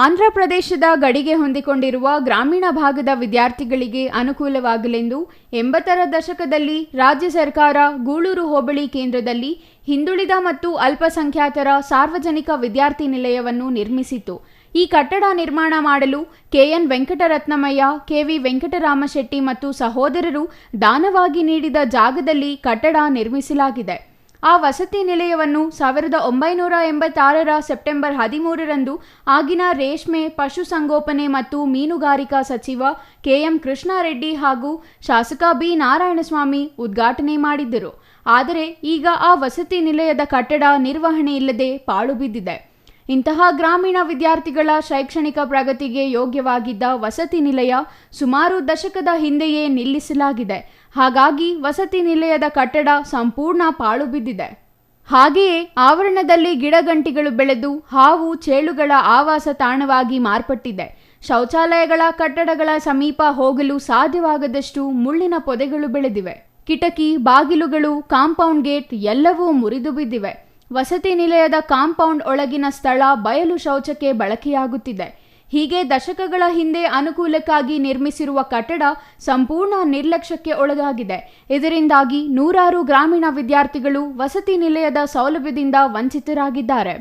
ಆಂಧ್ರಪ್ರದೇಶದ ಗಡಿಗೆ ಹೊಂದಿಕೊಂಡಿರುವ ಗ್ರಾಮೀಣ ಭಾಗದ ವಿದ್ಯಾರ್ಥಿಗಳಿಗೆ ಅನುಕೂಲವಾಗಲೆಂದು 80ರ ದಶಕದಲ್ಲಿ ರಾಜ್ಯ ಸರ್ಕಾರ ಗೂಳೂರು ಹೋಬಳಿ ಕೇಂದ್ರದಲ್ಲಿ ಹಿಂದುಳಿದ ಮತ್ತು ಅಲ್ಪಸಂಖ್ಯಾತರ ಸಾರ್ವಜನಿಕ ವಿದ್ಯಾರ್ಥಿ ನಿಲಯವನ್ನು ನಿರ್ಮಿಸಿತು. ಈ ಕಟ್ಟಡ ನಿರ್ಮಾಣ ಮಾಡಲು ಕೆಎನ್ ವೆಂಕಟರತ್ನಮಯ್ಯ, ಕೆವಿ ವೆಂಕಟರಾಮಶೆಟ್ಟಿ ಮತ್ತು ಸಹೋದರರು ದಾನವಾಗಿ ನೀಡಿದ ಜಾಗದಲ್ಲಿ ಕಟ್ಟಡ ನಿರ್ಮಿಸಲಾಗಿದೆ. ಆ ವಸತಿ ನಿಲಯವನ್ನು 1986ರ ಸೆಪ್ಟೆಂಬರ್ 13ರಂದು ಆಗಿನ ರೇಷ್ಮೆ, ಪಶುಸಂಗೋಪನೆ ಮತ್ತು ಮೀನುಗಾರಿಕಾ ಸಚಿವ ಕೆಎಂ ಕೃಷ್ಣಾರೆಡ್ಡಿ ಹಾಗೂ ಶಾಸಕ ಬಿ ನಾರಾಯಣಸ್ವಾಮಿ ಉದ್ಘಾಟನೆ ಮಾಡಿದ್ದರು. ಆದರೆ ಈಗ ಆ ವಸತಿ ನಿಲಯದ ಕಟ್ಟಡ ನಿರ್ವಹಣೆ ಇಲ್ಲದೆ ಪಾಳು ಬಿದ್ದಿದೆ. ಇಂತಹ ಗ್ರಾಮೀಣ ವಿದ್ಯಾರ್ಥಿಗಳ ಶೈಕ್ಷಣಿಕ ಪ್ರಗತಿಗೆ ಯೋಗ್ಯವಾಗಿದ್ದ ವಸತಿ ನಿಲಯ ಸುಮಾರು ದಶಕದ ಹಿಂದೆಯೇ ನಿಲ್ಲಿಸಲಾಗಿದೆ. ಹಾಗಾಗಿ ವಸತಿ ನಿಲಯದ ಕಟ್ಟಡ ಸಂಪೂರ್ಣ ಪಾಳು ಬಿದ್ದಿದೆ. ಹಾಗೆಯೇ ಆವರಣದಲ್ಲಿ ಗಿಡಗಂಟಿಗಳು ಬೆಳೆದು ಹಾವು ಚೇಳುಗಳ ಆವಾಸ ತಾಣವಾಗಿ ಮಾರ್ಪಟ್ಟಿದೆ. ಶೌಚಾಲಯಗಳ ಕಟ್ಟಡಗಳ ಸಮೀಪ ಹೋಗಲು ಸಾಧ್ಯವಾಗದಷ್ಟು ಮುಳ್ಳಿನ ಪೊದೆಗಳು ಬೆಳೆದಿವೆ. ಕಿಟಕಿ, ಬಾಗಿಲುಗಳು, ಕಾಂಪೌಂಡ್ ಗೇಟ್ ಎಲ್ಲವೂ ಮುರಿದು ಬಿದ್ದಿವೆ. ವಸತಿ ನಿಲಯದ ಕಾಂಪೌಂಡ್ ಒಳಗಿನ ಸ್ಥಳ ಬಯಲು ಶೌಚಕ್ಕೆ ಬಳಕೆಯಾಗುತ್ತಿದೆ. ಹೀಗೆ ದಶಕಗಳ ಹಿಂದೆ ಅನುಕೂಲಕ್ಕಾಗಿ ನಿರ್ಮಿಸಿರುವ ಕಟ್ಟಡ ಸಂಪೂರ್ಣ ನಿರ್ಲಕ್ಷ್ಯಕ್ಕೆ ಒಳಗಾಗಿದೆ. ಇದರಿಂದಾಗಿ ನೂರಾರು ಗ್ರಾಮೀಣ ವಿದ್ಯಾರ್ಥಿಗಳು ವಸತಿ ನಿಲಯದ ಸೌಲಭ್ಯದಿಂದ ವಂಚಿತರಾಗಿದ್ದಾರೆ.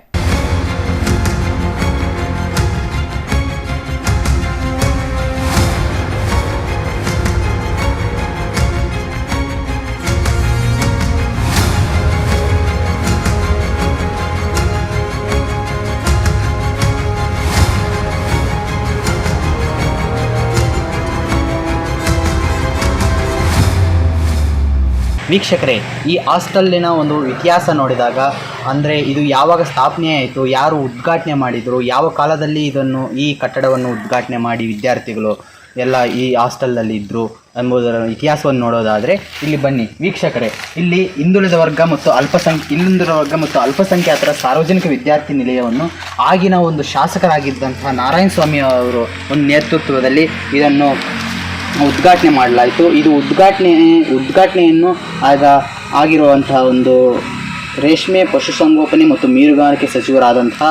ವೀಕ್ಷಕರೇ, ಈ ಹಾಸ್ಟೆಲ್ಲಿನ ಒಂದು ಇತಿಹಾಸ ನೋಡಿದಾಗ ಅಂದರೆ ಇದು ಯಾವಾಗ ಸ್ಥಾಪನೆ ಆಯಿತು, ಯಾರು ಉದ್ಘಾಟನೆ ಮಾಡಿದರು, ಯಾವ ಕಾಲದಲ್ಲಿ ಈ ಕಟ್ಟಡವನ್ನು ಉದ್ಘಾಟನೆ ಮಾಡಿ ವಿದ್ಯಾರ್ಥಿಗಳು ಎಲ್ಲ ಈ ಹಾಸ್ಟೆಲಲ್ಲಿ ಇದ್ದರು ಎಂಬುದರ ಇತಿಹಾಸವನ್ನು ನೋಡೋದಾದರೆ ಇಲ್ಲಿ ಬನ್ನಿ ವೀಕ್ಷಕರೇ. ಇಲ್ಲಿ ಹಿಂದುಳಿದ ವರ್ಗ ಮತ್ತು ಅಲ್ಪಸಂಖ್ಯಾತರ ಸಾರ್ವಜನಿಕ ವಿದ್ಯಾರ್ಥಿ ನಿಲಯವನ್ನು ಆಗಿನ ಒಂದು ಶಾಸಕರಾಗಿದ್ದಂತಹ ನಾರಾಯಣಸ್ವಾಮಿ ಅವರು ಒಂದು ನೇತೃತ್ವದಲ್ಲಿ ಇದನ್ನು ಉದ್ಘಾಟನೆ ಮಾಡಲಾಯಿತು. ಇದು ಉದ್ಘಾಟನೆಯನ್ನು ಆಗಿರುವಂತಹ ಒಂದು ರೇಷ್ಮೆ, ಪಶುಸಂಗೋಪನೆ ಮತ್ತು ಮೀನುಗಾರಿಕೆ ಸಚಿವರಾದಂತಹ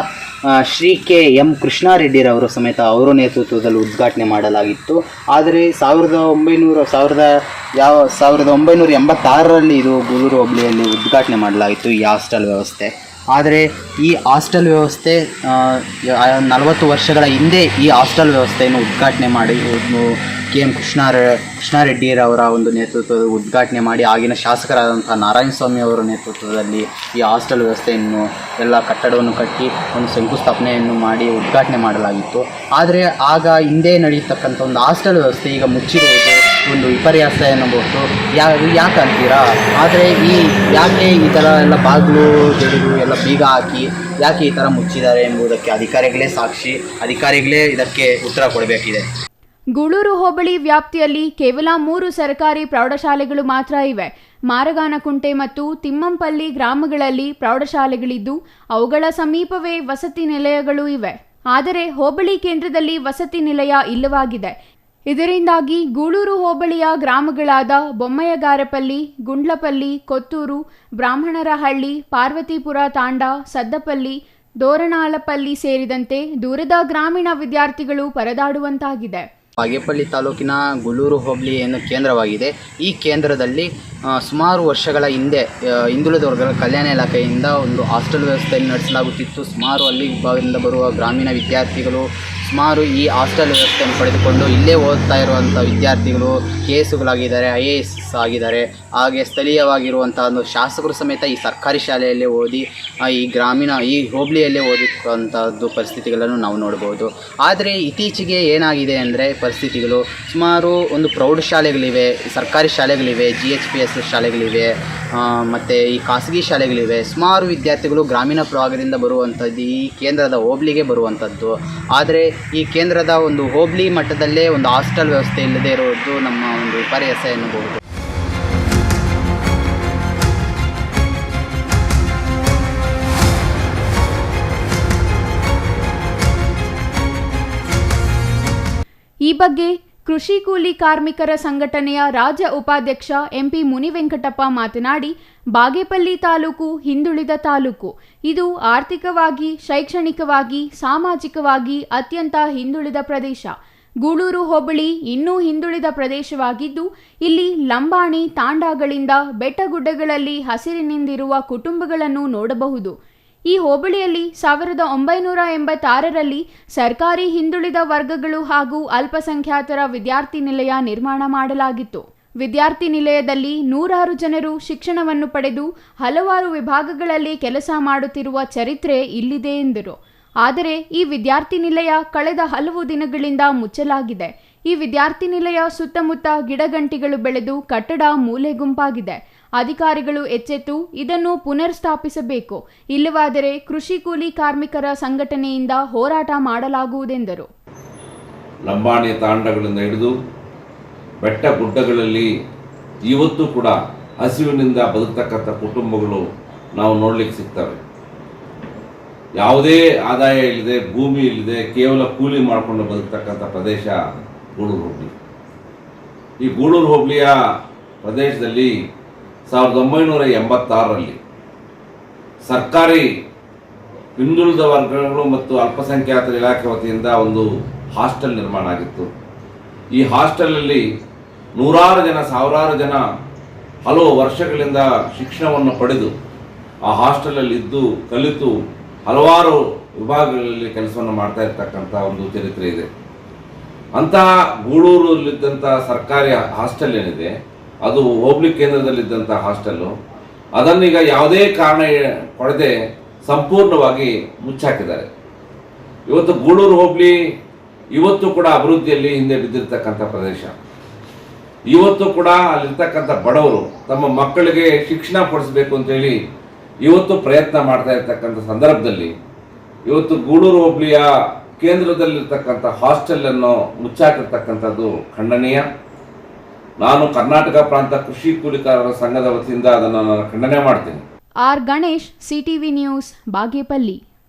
ಶ್ರೀ ಕೆ ಎಂ ಕೃಷ್ಣಾರೆಡ್ಡಿರವರು ಸಮೇತ ಅವರ ನೇತೃತ್ವದಲ್ಲಿ ಉದ್ಘಾಟನೆ ಮಾಡಲಾಗಿತ್ತು. ಆದರೆ 1986ರಲ್ಲಿ ಇದು ಗೂಳೂರು ಹೋಬಳಿಯಲ್ಲಿ ಉದ್ಘಾಟನೆ ಮಾಡಲಾಗಿತ್ತು ಈ ಹಾಸ್ಟೆಲ್ ವ್ಯವಸ್ಥೆ. ಆದರೆ ಈ ಹಾಸ್ಟೆಲ್ ವ್ಯವಸ್ಥೆ 40 ವರ್ಷಗಳ ಹಿಂದೆ ಈ ಹಾಸ್ಟೆಲ್ ವ್ಯವಸ್ಥೆಯನ್ನು ಉದ್ಘಾಟನೆ ಮಾಡಿ ಕೆ ಎಂ ಕೃಷ್ಣಾರೆಡ್ಡಿರವರ ಒಂದು ನೇತೃತ್ವದ ಉದ್ಘಾಟನೆ ಮಾಡಿ ಆಗಿನ ಶಾಸಕರಾದಂಥ ನಾರಾಯಣಸ್ವಾಮಿ ಅವರ ನೇತೃತ್ವದಲ್ಲಿ ಈ ಹಾಸ್ಟೆಲ್ ವ್ಯವಸ್ಥೆಯನ್ನು ಎಲ್ಲ ಕಟ್ಟಡವನ್ನು ಕಟ್ಟಿ ಒಂದು ಶಂಕುಸ್ಥಾಪನೆಯನ್ನು ಮಾಡಿ ಉದ್ಘಾಟನೆ ಮಾಡಲಾಗಿತ್ತು. ಆದರೆ ಆಗ ಹಿಂದೆ ನಡೆಯತಕ್ಕಂಥ ಒಂದು ಹಾಸ್ಟೆಲ್ ವ್ಯವಸ್ಥೆ ಈಗ ಮುಚ್ಚಿರುವುದು ಒಂದು ವಿಪರ್ಯಾಸ ಎನ್ನಬಹುದು. ಯಾಕೆ ಅಂತೀರಾ? ಆದರೆ ಯಾಕೆ ಈ ಥರ ಎಲ್ಲ ಬಾಗಿಲು ಜಡಿದು ಎಲ್ಲ ಬೀಗ ಹಾಕಿ ಯಾಕೆ ಈ ಥರ ಮುಚ್ಚಿದ್ದಾರೆ ಎಂಬುದಕ್ಕೆ ಅಧಿಕಾರಿಗಳೇ ಸಾಕ್ಷಿ. ಅಧಿಕಾರಿಗಳೇ ಇದಕ್ಕೆ ಉತ್ತರ ಕೊಡಬೇಕಿದೆ. ಗೂಳೂರು ಹೋಬಳಿ ವ್ಯಾಪ್ತಿಯಲ್ಲಿ ಕೇವಲ 3 ಸರ್ಕಾರಿ ಪ್ರೌಢಶಾಲೆಗಳು ಮಾತ್ರ ಇವೆ. ಮಾರಗಾನಕುಂಟೆ ಮತ್ತು ತಿಮ್ಮಂಪಲ್ಲಿ ಗ್ರಾಮಗಳಲ್ಲಿ ಪ್ರೌಢಶಾಲೆಗಳಿದ್ದು ಅವುಗಳ ಸಮೀಪವೇ ವಸತಿ ನಿಲಯಗಳು ಇವೆ. ಆದರೆ ಹೋಬಳಿ ಕೇಂದ್ರದಲ್ಲಿ ವಸತಿ ನಿಲಯ ಇಲ್ಲವಾಗಿದೆ. ಇದರಿಂದಾಗಿ ಗೂಳೂರು ಹೋಬಳಿಯ ಗ್ರಾಮಗಳಾದ ಬೊಮ್ಮಯ್ಯಗಾರಪಲ್ಲಿ, ಗುಂಡ್ಲಪಲ್ಲಿ, ಕೊತ್ತೂರು, ಬ್ರಾಹ್ಮಣರಹಳ್ಳಿ, ಪಾರ್ವತಿಪುರ ತಾಂಡ, ಸದ್ದಪಲ್ಲಿ, ದೋರಣಾಲಪಲ್ಲಿ ಸೇರಿದಂತೆ ದೂರದ ಗ್ರಾಮೀಣ ವಿದ್ಯಾರ್ಥಿಗಳು ಪರದಾಡುವಂತಾಗಿದೆ. ಬಾಗೇಪಲ್ಲಿ ತಾಲೂಕಿನ ಗೂಳೂರು ಹೋಬಳಿ ಏನು ಕೇಂದ್ರವಾಗಿದೆ. ಈ ಕೇಂದ್ರದಲ್ಲಿ ಸುಮಾರು ವರ್ಷಗಳ ಹಿಂದೆ ಹಿಂದುಳಿದ ವರ್ಗಗಳ ಕಲ್ಯಾಣ ಇಲಾಖೆಯಿಂದ ಒಂದು ಹಾಸ್ಟೆಲ್ ವ್ಯವಸ್ಥೆಯನ್ನು ನಡೆಸಲಾಗುತ್ತಿತ್ತು. ಸುಮಾರು ಅಲ್ಲಿ ಭಾಗದಿಂದ ಬರುವ ಗ್ರಾಮೀಣ ವಿದ್ಯಾರ್ಥಿಗಳು ಸುಮಾರು ಈ ಹಾಸ್ಟೆಲ್ ವ್ಯವಸ್ಥೆಯನ್ನು ಪಡೆದುಕೊಂಡು ಇಲ್ಲೇ ಓದ್ತಾ ಇರುವಂಥ ವಿದ್ಯಾರ್ಥಿಗಳು KSಗಳಾಗಿದ್ದಾರೆ, IAS ಆಗಿದ್ದಾರೆ. ಹಾಗೆ ಸ್ಥಳೀಯವಾಗಿರುವಂಥ ಒಂದು ಶಾಸಕರು ಸಮೇತ ಈ ಸರ್ಕಾರಿ ಶಾಲೆಯಲ್ಲೇ ಓದಿ ಈ ಹೋಬಳಿಯಲ್ಲೇ ಓದಿರುವಂಥದ್ದು ಪರಿಸ್ಥಿತಿಗಳನ್ನು ನಾವು ನೋಡ್ಬೋದು. ಆದರೆ ಇತ್ತೀಚೆಗೆ ಏನಾಗಿದೆ ಅಂದರೆ ಪರಿಸ್ಥಿತಿಗಳು ಸುಮಾರು ಒಂದು ಪ್ರೌಢಶಾಲೆಗಳಿವೆ, ಸರ್ಕಾರಿ ಶಾಲೆಗಳಿವೆ, GHPS ಶಾಲೆಗಳಿವೆ, ಮತ್ತು ಈ ಖಾಸಗಿ ಶಾಲೆಗಳಿವೆ. ಸುಮಾರು ವಿದ್ಯಾರ್ಥಿಗಳು ಗ್ರಾಮೀಣ ಭಾಗದಿಂದ ಬರುವಂಥದ್ದು ಈ ಕೇಂದ್ರದ ಹೋಬಳಿಗೆ ಬರುವಂಥದ್ದು. ಆದರೆ ಈ ಕೇಂದ್ರದ ಒಂದು ಹೋಬಳಿ ಮಟ್ಟದಲ್ಲೇ ಒಂದು ಹಾಸ್ಟೆಲ್ ವ್ಯವಸ್ಥೆ ಇಲ್ಲದೆ ಇರುವುದು ನಮ್ಮ ಒಂದು ವಿಪರ್ಯಾಸ ಎನ್ನಬಹುದು. ಈ ಬಗ್ಗೆ ಕೃಷಿ ಕೂಲಿ ಕಾರ್ಮಿಕರ ಸಂಘಟನೆಯ ರಾಜ್ಯ ಉಪಾಧ್ಯಕ್ಷ ಎಂಪಿ ಮುನಿವೆಂಕಟಪ್ಪ ಮಾತನಾಡಿ, ಬಾಗೇಪಲ್ಲಿ ತಾಲೂಕು ಹಿಂದುಳಿದ ತಾಲೂಕು. ಇದು ಆರ್ಥಿಕವಾಗಿ, ಶೈಕ್ಷಣಿಕವಾಗಿ, ಸಾಮಾಜಿಕವಾಗಿ ಅತ್ಯಂತ ಹಿಂದುಳಿದ ಪ್ರದೇಶ. ಗೂಳೂರು ಹೋಬಳಿ ಇನ್ನೂ ಹಿಂದುಳಿದ ಪ್ರದೇಶವಾಗಿದ್ದು, ಇಲ್ಲಿ ಲಂಬಾಣಿ ತಾಂಡಾಗಳಿಂದ ಬೆಟ್ಟಗುಡ್ಡಗಳಲ್ಲಿ ಹಸಿರಿನಿಂದಿರುವ ಕುಟುಂಬಗಳನ್ನು ನೋಡಬಹುದು. ಈ ಹೋಬಳಿಯಲ್ಲಿ 1986ರಲ್ಲಿ ಸರ್ಕಾರಿ ಹಿಂದುಳಿದ ವರ್ಗಗಳು ಹಾಗೂ ಅಲ್ಪಸಂಖ್ಯಾತರ ವಿದ್ಯಾರ್ಥಿ ನಿಲಯ ನಿರ್ಮಾಣ ಮಾಡಲಾಗಿತ್ತು. ವಿದ್ಯಾರ್ಥಿ ನಿಲಯದಲ್ಲಿ 100 ಜನರು ಶಿಕ್ಷಣವನ್ನು ಪಡೆದು ಹಲವಾರು ವಿಭಾಗಗಳಲ್ಲಿ ಕೆಲಸ ಮಾಡುತ್ತಿರುವ ಚರಿತ್ರೆ ಇಲ್ಲಿದೆ ಎಂದರು. ಆದರೆ ಈ ವಿದ್ಯಾರ್ಥಿ ನಿಲಯ ಕಳೆದ ಹಲವು ದಿನಗಳಿಂದ ಮುಚ್ಚಲಾಗಿದೆ. ಈ ವಿದ್ಯಾರ್ಥಿ ನಿಲಯ ಸುತ್ತಮುತ್ತ ಗಿಡಗಂಟಿಗಳು ಬೆಳೆದು ಕಟ್ಟಡ ಮೂಲೆ ಗುಂಪಾಗಿದೆ. ಅಧಿಕಾರಿಗಳು ಎಚ್ಚೆತ್ತು ಇದನ್ನು ಪುನರ್ ಸ್ಥಾಪಿಸಬೇಕು. ಇಲ್ಲವಾದರೆ ಕೃಷಿ ಕೂಲಿ ಕಾರ್ಮಿಕರ ಸಂಘಟನೆಯಿಂದ ಹೋರಾಟ ಮಾಡಲಾಗುವುದೆಂದರು. ಲಂಬಾಣಿ ತಾಂಡಗಳಿಂದ ಹಿಡಿದು ಬೆಟ್ಟ ಗುಡ್ಡಗಳಲ್ಲಿ ಇವತ್ತು ಕೂಡ ಹಸಿವಿನಿಂದ ಬದುಕತಕ್ಕಂಥ ಕುಟುಂಬಗಳು ನಾವು ನೋಡಲಿಕ್ಕೆ ಸಿಗ್ತವೆ. ಯಾವುದೇ ಆದಾಯ ಇಲ್ಲದೆ, ಭೂಮಿ ಇಲ್ಲದೆ, ಕೇವಲ ಕೂಲಿ ಮಾಡಿಕೊಂಡು ಬದುಕತಕ್ಕಂಥ ಪ್ರದೇಶ ಗೂಳೂರು ಹೋಬಳಿ. ಈ ಗೂಳೂರು ಹೋಬಳಿಯ ಪ್ರದೇಶದಲ್ಲಿ 1986ರಲ್ಲಿ ಸರ್ಕಾರಿ ಹಿಂದುಳಿದ ವರ್ಗಗಳು ಮತ್ತು ಅಲ್ಪಸಂಖ್ಯಾತರ ಇಲಾಖೆ ವತಿಯಿಂದ ಒಂದು ಹಾಸ್ಟೆಲ್ ನಿರ್ಮಾಣ ಆಗಿತ್ತು. ಈ ಹಾಸ್ಟೆಲಲ್ಲಿ 100 ಜನ, 1000 ಜನ ಹಲವು ವರ್ಷಗಳಿಂದ ಶಿಕ್ಷಣವನ್ನು ಪಡೆದು ಆ ಹಾಸ್ಟೆಲಲ್ಲಿ ಇದ್ದು ಕಲಿತು ಹಲವಾರು ವಿಭಾಗಗಳಲ್ಲಿ ಕೆಲಸವನ್ನು ಮಾಡ್ತಾ ಇರ್ತಕ್ಕಂಥ ಒಂದು ಚರಿತ್ರೆ ಇದೆ. ಅಂತಹ ಗೂಳೂರಲ್ಲಿದ್ದಂಥ ಸರ್ಕಾರಿ ಹಾಸ್ಟೆಲ್ ಏನಿದೆ, ಅದು ಹೋಬಳಿ ಕೇಂದ್ರದಲ್ಲಿದ್ದಂಥ ಹಾಸ್ಟೆಲ್ಲು, ಅದನ್ನೀಗ ಯಾವುದೇ ಕಾರಣ ಕೊಡದೆ ಸಂಪೂರ್ಣವಾಗಿ ಮುಚ್ಚಾಕಿದ್ದಾರೆ. ಇವತ್ತು ಗೂಳೂರು ಹೋಬಳಿ ಇವತ್ತು ಕೂಡ ಅಭಿವೃದ್ಧಿಯಲ್ಲಿ ಹಿಂದೆ ಬಿದ್ದಿರ್ತಕ್ಕಂಥ ಪ್ರದೇಶ. ಇವತ್ತು ಕೂಡ ಅಲ್ಲಿರ್ತಕ್ಕಂಥ ಬಡವರು ತಮ್ಮ ಮಕ್ಕಳಿಗೆ ಶಿಕ್ಷಣ ಕೊಡಿಸ್ಬೇಕು ಅಂತೇಳಿ ಇವತ್ತು ಪ್ರಯತ್ನ ಮಾಡ್ತಾ ಇರ್ತಕ್ಕಂಥ ಸಂದರ್ಭದಲ್ಲಿ ಇವತ್ತು ಗೂಳೂರು ಹೋಬಳಿಯ ಕೇಂದ್ರದಲ್ಲಿರ್ತಕ್ಕಂಥ ಹಾಸ್ಟೆಲನ್ನು ಮುಚ್ಚಾಕಿರ್ತಕ್ಕಂಥದ್ದು ಖಂಡನೀಯ. ನಾನು ಕರ್ನಾಟಕ ಪ್ರಾಂತ ಕೃಷಿ ಕೂಲಿಕಾರರ ಸಂಘದ ವತಿಯಿಂದ ಅದನ್ನು ನಾನು ಖಂಡನೆ ಮಾಡ್ತೀನಿ. R Ganesh, CTV news, Bagepalli.